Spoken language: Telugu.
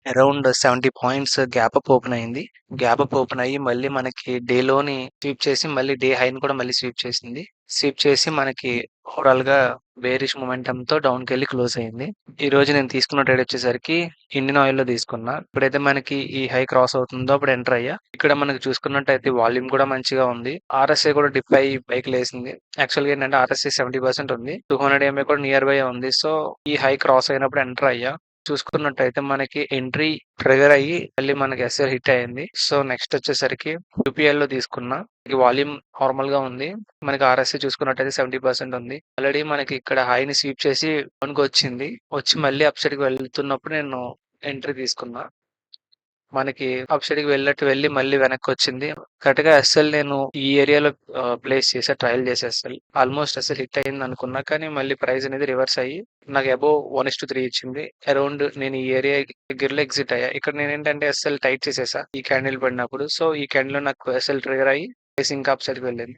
Around 70 points gap up open అయింది. గ్యాప్ అప్ ఓపెన్ అయ్యి మళ్ళీ మనకి డేలోని స్వీప్ చేసి మళ్ళీ డే హైని కూడా మళ్ళీ స్వీప్ చేసింది. స్వీప్ చేసి మనకి ఓవరాల్‌గా బేరిష్ మొమెంటమ్‌తో డౌన్‌కెళ్ళి క్లోజ్ అయింది. ఈరోజు నేను తీసుకున్న ట్రేడ్ వచ్చేసరికి ఇండియన్ ఆయిల్‌లో తీసుకున్నా. ఎప్పుడైతే మనకి ఈ హై క్రాస్ అవుతుందో అప్పుడు ఎంటర్ అయ్యా. ఇక్కడ మనకు చూసుకున్నట్టయితే వాల్యూమ్ కూడా మంచిగా ఉంది. ఆర్ఎస్ఐ కూడా డిప్ అయ్యి పైకి లేసింది. యాక్చువల్‌గా ఏంటంటే ఆర్ఎస్ఐ 70% ఉంది. 200 ఎంఏ కూడా నియర్ బై ఉంది. సో ఈ హై క్రాస్ అయినప్పుడు ఎంటర్ అయ్యా. చూసుకున్నట్టయితే మనకి ఎంట్రీ ట్రిగర్ అయ్యి మళ్ళీ మనకి ఎస్ఎల్ హిట్ అయింది. సో నెక్స్ట్ వచ్చేసరికి యూపీఎల్ లో తీసుకున్నా. వాల్యూమ్ నార్మల్ గా ఉంది. మనకి ఆర్ఎస్ఐ చూసుకున్నట్టయితే 70% ఉంది. ఆల్రెడీ మనకి ఇక్కడ హైని స్వీప్ చేసి డౌన్ కి వచ్చింది. వచ్చి మళ్ళీ అప్ సైడ్ కి వెళ్తున్నప్పుడు నేను ఎంట్రీ తీసుకున్నా. మనకి అప్ సైడ్ కి వెళ్ళి మళ్ళీ వెనక్కి వచ్చింది. కరెక్ట్ గా ఎస్ఎల్ నేను ఈ ఏరియాలో ప్లేస్ చేసా, ట్రయల్ చేసా. ఎస్ఎల్ ఆల్మోస్ట్ ఎస్ఎల్ హిట్ అయింది అనుకున్నా, కానీ మళ్ళీ ప్రైస్ అనేది రివర్స్ అయ్యి నాకు అబోవ్ 1:3 ఇచ్చింది. అరౌండ్ నేను ఈ ఏరియా దగ్గరలో ఎగ్జిట్ అయ్యా. ఇక్కడ నేను ఏంటంటే ఎస్ఎల్ టైట్ చేసేసా ఈ క్యాండిల్ పడినప్పుడు. సో ఈ క్యాండిల్ లో నాకు ఎస్ఎల్ ట్రిగర్ అయ్యి ప్రైస్ ఇంకా అప్ సైడ్ కి వెళ్ళింది.